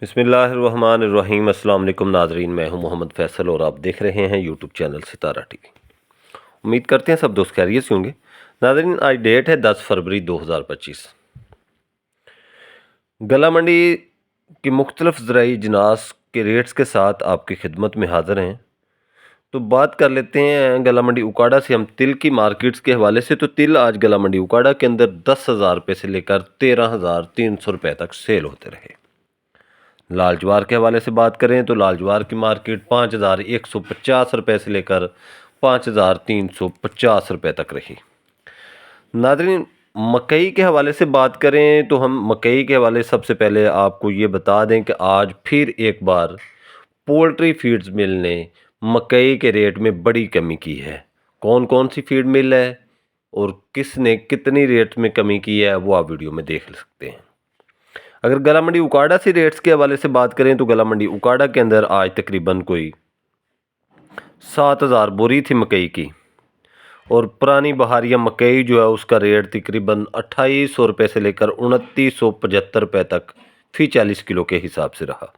बिस्मिल्लाहिर्रहमानिर्रहीम। अस्सलाम वालेकुम नाज़रीन, मैं हूं मोहम्मद फ़ैसल और आप देख रहे हैं यूट्यूब चैनल सितारा टीवी। उम्मीद करते हैं सब दोस्त खैरियत से होंगे। नाज़रीन, आज डेट है 10 फरवरी 2025। गला मंडी की मुख्तलिफ ज़राई जिनास के रेट्स के साथ आपकी खिदमत में हाज़िर हैं। तो बात कर लेते हैं गला मंडी उकाड़ा से हम तिल की मार्केट्स के हवाले से। तो तिल आज गला मंडी उकाड़ा के अंदर 10,000 रुपये से लेकर 13,300 रुपये तक सेल होते रहे। लाल ज्वार के हवाले से बात करें तो लाल ज्वार की मार्केट 5,150 रुपये से लेकर 5,350 रुपये तक रही। नाज़रीन, मकई के हवाले से बात करें तो हम मकई के हवाले सबसे पहले आपको ये बता दें कि आज फिर एक बार पोल्ट्री फीड्स मिल ने मकई के रेट में बड़ी कमी की है। कौन कौन सी फीड मिल है और किसने कितनी रेट में कमी की है वो आप वीडियो में देख सकते हैं। अगर गला मंडी उकाड़ा से रेट्स के हवाले से बात करें तो गला मंडी उकाड़ा के अंदर आज तकरीबन कोई 7,000 बोरी थी मकई की, और पुरानी बहारिया मकई जो है उसका रेट तकरीबन 2,800 रुपये से लेकर 2,975 रुपये तक फी 40 किलो के हिसाब से रहा।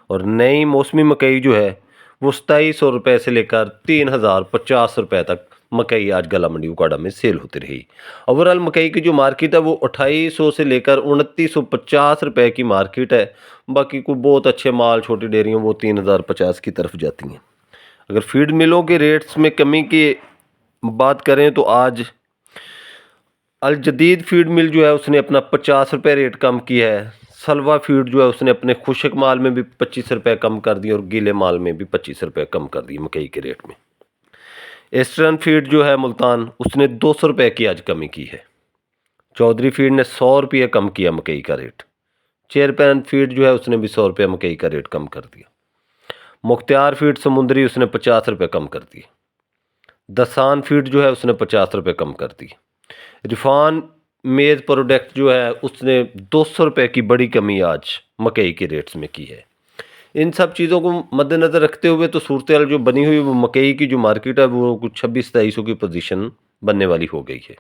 और नई मौसमी मकई जो है वो 2,700 रुपये से लेकर 3,050 रुपये तक मकई आज गला मंडी उकाड़ा में सेल होती रही। ओवरऑल मकई की जो मार्केट है वो 2,800 से लेकर 2,950 रुपये की मार्केट है। बाकी कोई बहुत अच्छे माल छोटी डेयरियों वो 3,050 की तरफ जाती हैं। अगर फीड मिलों के रेट्स में कमी की बात करें तो आज अल जदीद फीड मिल जो है उसने अपना 50 रुपये रेट कम किया है। सलवा फीड जो है उसने अपने खुशक माल में भी 25 रुपये कम कर दिए और गीले माल में भी 25 रुपये कम कर दिए मकई के रेट में। ईस्टर्न फीड जो है मुल्तान उसने 200 रुपये की आज कमी की है। चौधरी फीड ने 100 रुपये कम किया मकई का रेट। चेयरपैन फीड जो है उसने भी 100 रुपये मकई का रेट कम कर दिया। मुख्तियार फीड समुंदरी उसने 50 रुपये कम कर दिए। दसान फीड जो है उसने 50 रुपये कम कर दी। रिफान मेज़ प्रोडक्ट जो है उसने 200 रुपये की बड़ी कमी आज मकई के रेट्स में की है। इन सब चीज़ों को मद्देनज़र रखते हुए तो सूरत हाल जो बनी हुई वो मकई की जो मार्केट है वो कुछ 26-27 की पोजीशन बनने वाली हो गई है।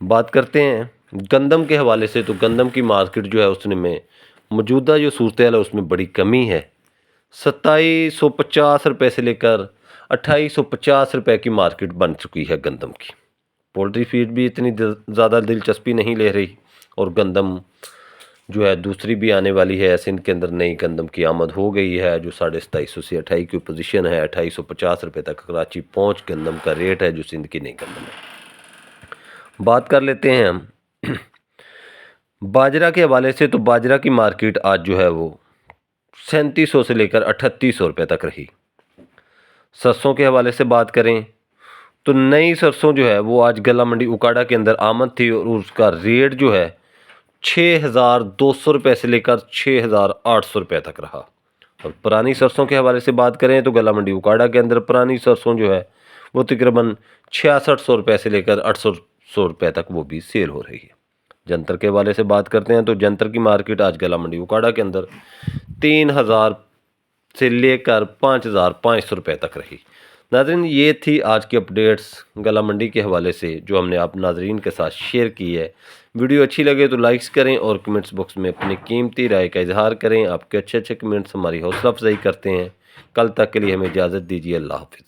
बात करते हैं गंदम के हवाले से। तो गंदम की मार्केट जो है उसने में मौजूदा जो सूरत हाल है उसमें बड़ी कमी है। 2,750 रुपये से लेकर 2,850 रुपये की मार्केट बन चुकी है गंदम की। पोल्ट्री फीड भी इतनी ज़्यादा दिलचस्पी नहीं ले रही और गंदम जो है दूसरी भी आने वाली है। सिंध के अंदर नई गंदम की आमद हो गई है जो 2,250 से 28 की पोजीशन है। 2,850 रुपये तक कराची पहुँच गंदम का रेट है जो सिंध की नई गंदम है। बात कर लेते हैं हम बाजरा के हवाले से। तो बाजरा की मार्केट आज जो है वो 3,700 से लेकर 3,800 रुपये तक रही। सरसों के हवाले से बात करें तो नई सरसों जो है वो आज गला मंडी उकाड़ा के अंदर आमद थी और उसका रेट जो है 6,200 रुपये से लेकर 6,800 रुपये तक रहा। और पुरानी सरसों के हवाले से बात करें तो गला मंडी उकाड़ा के अंदर पुरानी सरसों जो है वो तकरीबन 6,600 रुपये से लेकर 800 रुपये तक वो भी सेल हो रही है। जंतर के हवाले से बात करते हैं तो जंतर की मार्केट आज गला मंडी उकाड़ा के अंदर 3,000 से लेकर 5,500 रुपये तक रही। नाज़रीन, ये थी आज की अपडेट्स गला मंडी के हवाले से जो हमने आप नाज़रीन के साथ शेयर की है। वीडियो अच्छी लगे तो लाइक्स करें और कमेंट्स बॉक्स में अपनी कीमती राय का इजहार करें। आपके अच्छे अच्छे कमेंट्स हमारी हौसला अफजाई करते हैं। कल तक के लिए हमें इजाज़त दीजिए। अल्लाह हाफ़िज़।